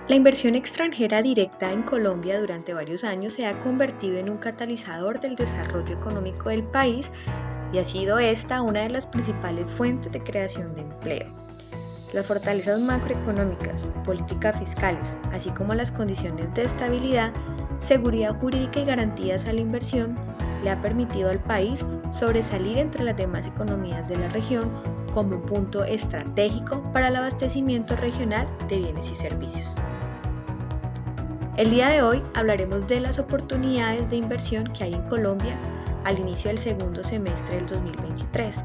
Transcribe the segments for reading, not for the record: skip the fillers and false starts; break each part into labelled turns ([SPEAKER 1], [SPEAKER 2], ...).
[SPEAKER 1] La inversión extranjera directa en Colombia durante varios años se ha convertido en un catalizador del desarrollo económico del país y ha sido esta una de las principales fuentes de creación de empleo. Las fortalezas macroeconómicas, políticas fiscales, así como las condiciones de estabilidad, seguridad jurídica y garantías a la inversión, le ha permitido al país sobresalir entre las demás economías de la región como un punto estratégico para el abastecimiento regional de bienes y servicios. El día de hoy hablaremos de las oportunidades de inversión que hay en Colombia al inicio del segundo semestre del 2023.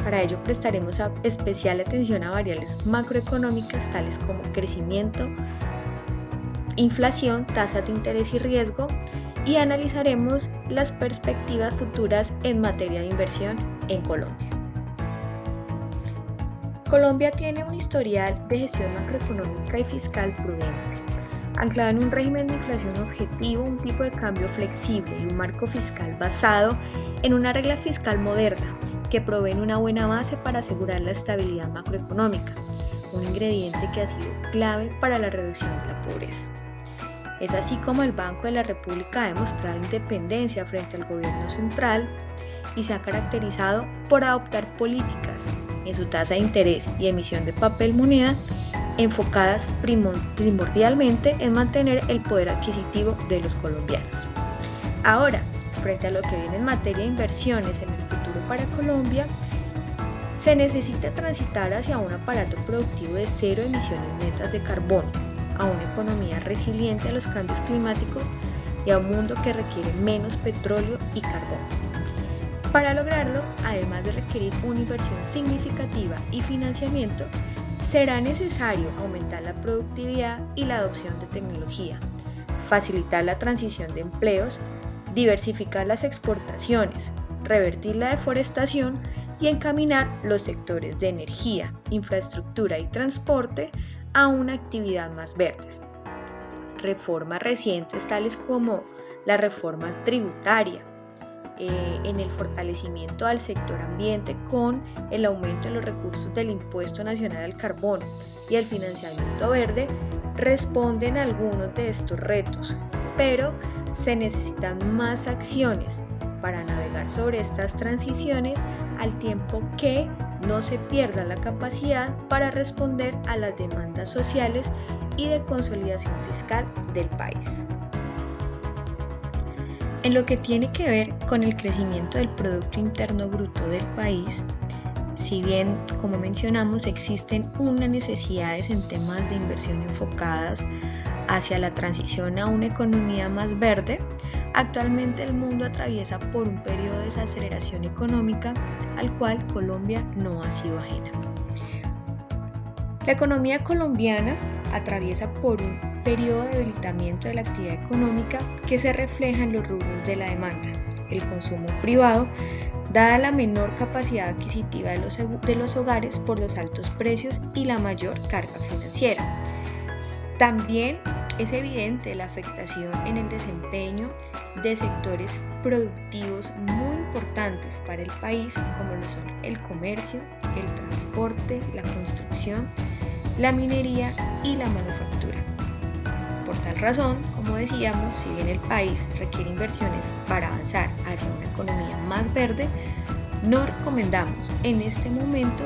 [SPEAKER 1] Para ello prestaremos especial atención a variables macroeconómicas tales como crecimiento, inflación, tasas de interés y riesgo, y analizaremos las perspectivas futuras en materia de inversión en Colombia. Colombia tiene un historial de gestión macroeconómica y fiscal prudente, anclada en un régimen de inflación objetivo, un tipo de cambio flexible y un marco fiscal basado en una regla fiscal moderna que proveen una buena base para asegurar la estabilidad macroeconómica, un ingrediente que ha sido clave para la reducción de la pobreza. Es así como el Banco de la República ha demostrado independencia frente al gobierno central y se ha caracterizado por adoptar políticas en su tasa de interés y emisión de papel moneda enfocadas primordialmente en mantener el poder adquisitivo de los colombianos. Ahora, frente a lo que viene en materia de inversiones en el futuro para Colombia, se necesita transitar hacia un aparato productivo de cero emisiones netas de carbono, a una economía resiliente a los cambios climáticos y a un mundo que requiere menos petróleo y carbón. Para lograrlo, además de requerir una inversión significativa y financiamiento, será necesario aumentar la productividad y la adopción de tecnología, facilitar la transición de empleos, diversificar las exportaciones, revertir la deforestación y encaminar los sectores de energía, infraestructura y transporte a una actividad más verde. Reformas recientes tales como la reforma tributaria, en el fortalecimiento al sector ambiente con el aumento de los recursos del Impuesto Nacional al Carbono y el financiamiento verde, responden a algunos de estos retos, pero se necesitan más acciones para navegar sobre estas transiciones al tiempo que no se pierda la capacidad para responder a las demandas sociales y de consolidación fiscal del país. En lo que tiene que ver con el crecimiento del Producto Interno Bruto del país, si bien, como mencionamos, existen unas necesidades en temas de inversión enfocadas hacia la transición a una economía más verde, actualmente el mundo atraviesa por un periodo de desaceleración económica al cual Colombia no ha sido ajena. La economía colombiana atraviesa por un periodo de debilitamiento de la actividad económica que se refleja en los rubros de la demanda, el consumo privado, dada la menor capacidad adquisitiva de los hogares por los altos precios y la mayor carga financiera. También es evidente la afectación en el desempeño de sectores productivos muy importantes para el país, como lo son el comercio, el transporte, la construcción, la minería y la manufactura. Por tal razón, como decíamos, si bien el país requiere inversiones para avanzar hacia una economía más verde, no recomendamos en este momento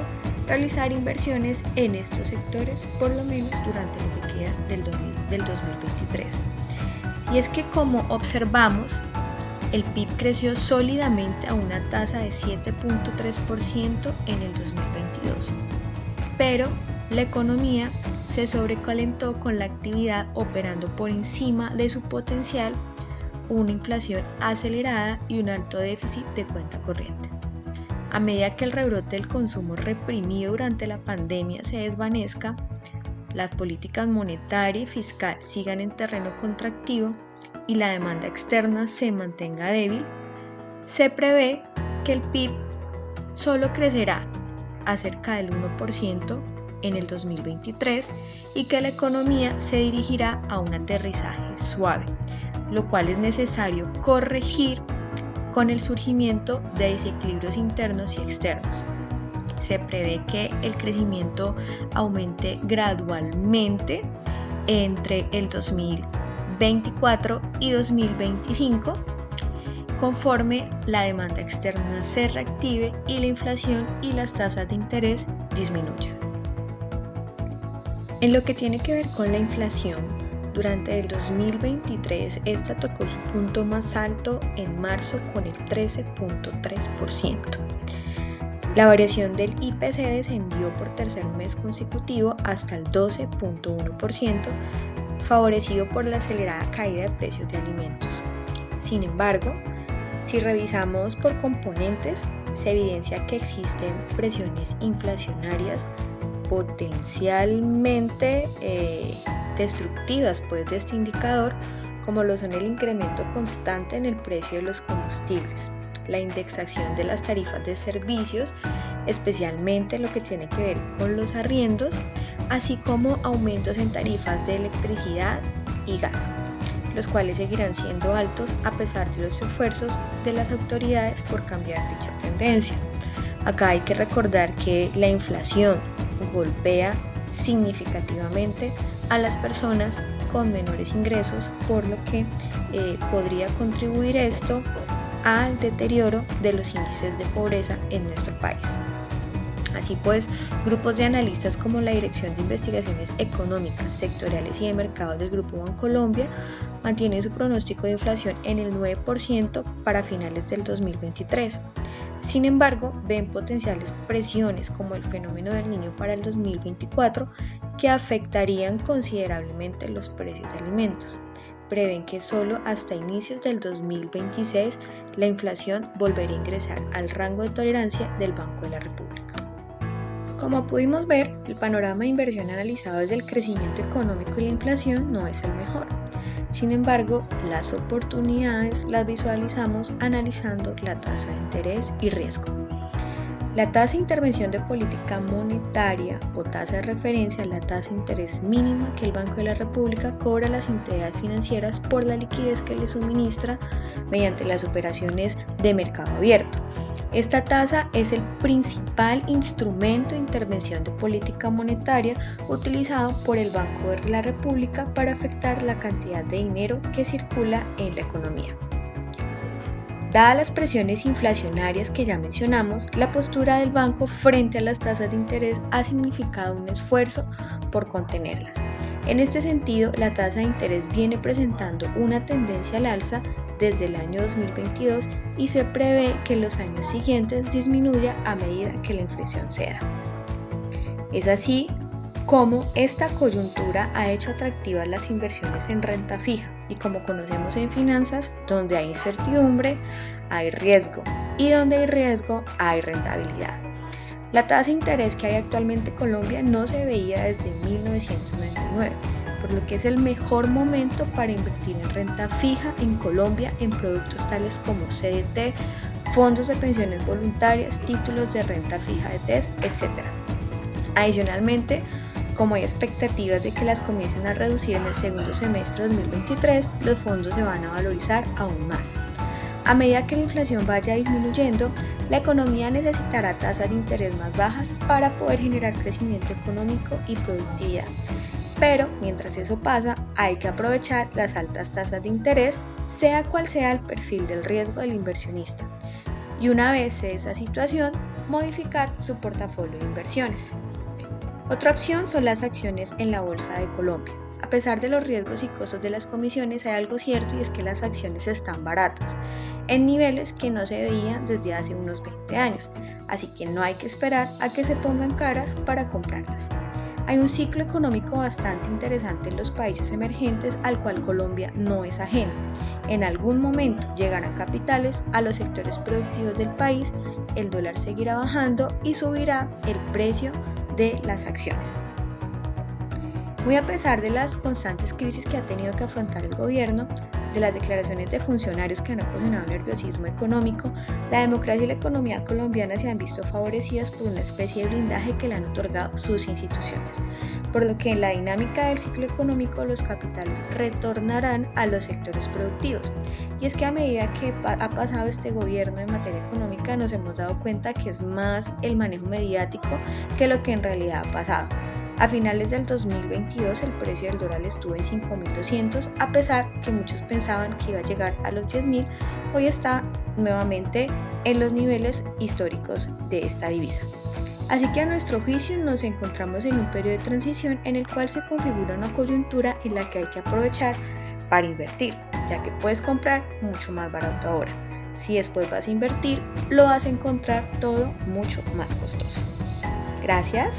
[SPEAKER 1] realizar inversiones en estos sectores, por lo menos durante lo que queda del 2023. Y es que, como observamos, el PIB creció sólidamente a una tasa de 7.3% en el 2022, pero la economía se sobrecalentó con la actividad operando por encima de su potencial, una inflación acelerada y un alto déficit de cuenta corriente. A medida que el rebrote del consumo reprimido durante la pandemia se desvanezca, las políticas monetaria y fiscal sigan en terreno contractivo y la demanda externa se mantenga débil, se prevé que el PIB solo crecerá a cerca del 1% en el 2023 y que la economía se dirigirá a un aterrizaje suave, lo cual es necesario corregir con el surgimiento de desequilibrios internos y externos. Se prevé que el crecimiento aumente gradualmente entre el 2024 y 2025, conforme la demanda externa se reactive y la inflación y las tasas de interés disminuyan. En lo que tiene que ver con la inflación, durante el 2023 esta tocó su punto más alto en marzo con el 13.3%. La variación del IPC descendió por tercer mes consecutivo hasta el 12.1%, favorecido por la acelerada caída de precios de alimentos. Sin embargo, si revisamos por componentes, se evidencia que existen presiones inflacionarias potencialmente destructivas de este indicador, como lo son el incremento constante en el precio de los combustibles, la indexación de las tarifas de servicios, especialmente lo que tiene que ver con los arriendos, así como aumentos en tarifas de electricidad y gas, los cuales seguirán siendo altos a pesar de los esfuerzos de las autoridades por cambiar dicha tendencia. Acá hay que recordar que la inflación golpea significativamente a las personas con menores ingresos, por lo que podría contribuir esto al deterioro de los índices de pobreza en nuestro país. Así pues, grupos de analistas como la Dirección de Investigaciones Económicas, Sectoriales y de Mercados del Grupo Bancolombia mantienen su pronóstico de inflación en el 9% para finales del 2023. Sin embargo, ven potenciales presiones como el fenómeno del Niño para el 2024 que afectarían considerablemente los precios de alimentos. Prevén que solo hasta inicios del 2026 la inflación volvería a ingresar al rango de tolerancia del Banco de la República. Como pudimos ver, el panorama de inversión analizado desde el crecimiento económico y la inflación no es el mejor. Sin embargo, las oportunidades las visualizamos analizando la tasa de interés y riesgo. La tasa de intervención de política monetaria o tasa de referencia es la tasa de interés mínima que el Banco de la República cobra a las entidades financieras por la liquidez que les suministra mediante las operaciones de mercado abierto. Esta tasa es el principal instrumento de intervención de política monetaria utilizado por el Banco de la República para afectar la cantidad de dinero que circula en la economía. Dadas las presiones inflacionarias que ya mencionamos, la postura del banco frente a las tasas de interés ha significado un esfuerzo por contenerlas. En este sentido, la tasa de interés viene presentando una tendencia al alza desde el año 2022 y se prevé que en los años siguientes disminuya a medida que la inflación ceda. Es así como esta coyuntura ha hecho atractivas las inversiones en renta fija y, como conocemos en finanzas, donde hay incertidumbre hay riesgo y donde hay riesgo hay rentabilidad. La tasa de interés que hay actualmente en Colombia no se veía desde 1999, por lo que es el mejor momento para invertir en renta fija en Colombia en productos tales como CDT, fondos de pensiones voluntarias, títulos de renta fija de TES, etc. Adicionalmente, como hay expectativas de que las comiencen a reducir en el segundo semestre de 2023, los fondos se van a valorizar aún más. A medida que la inflación vaya disminuyendo, la economía necesitará tasas de interés más bajas para poder generar crecimiento económico y productividad. Pero mientras eso pasa, hay que aprovechar las altas tasas de interés, sea cual sea el perfil del riesgo del inversionista. Y una vez se dé esa situación, modificar su portafolio de inversiones. Otra opción son las acciones en la Bolsa de Colombia. A pesar de los riesgos y costos de las comisiones, hay algo cierto y es que las acciones están baratas, en niveles que no se veían desde hace unos 20 años, así que no hay que esperar a que se pongan caras para comprarlas. Hay un ciclo económico bastante interesante en los países emergentes al cual Colombia no es ajeno. En algún momento llegarán capitales a los sectores productivos del país, el dólar seguirá bajando y subirá el precio de las acciones. Muy a pesar de las constantes crisis que ha tenido que afrontar el gobierno, de las declaraciones de funcionarios que han ocasionado nerviosismo económico, la democracia y la economía colombiana se han visto favorecidas por una especie de blindaje que le han otorgado sus instituciones, por lo que en la dinámica del ciclo económico los capitales retornarán a los sectores productivos. Y es que a medida que ha pasado este gobierno en materia económica nos hemos dado cuenta que es más el manejo mediático que lo que en realidad ha pasado. A finales del 2022 el precio del dólar estuvo en 5.200, a pesar que muchos pensaban que iba a llegar a los 10.000, hoy está nuevamente en los niveles históricos de esta divisa. Así que a nuestro juicio nos encontramos en un periodo de transición en el cual se configura una coyuntura en la que hay que aprovechar para invertir, ya que puedes comprar mucho más barato ahora. Si después vas a invertir, lo vas a encontrar todo mucho más costoso. Gracias.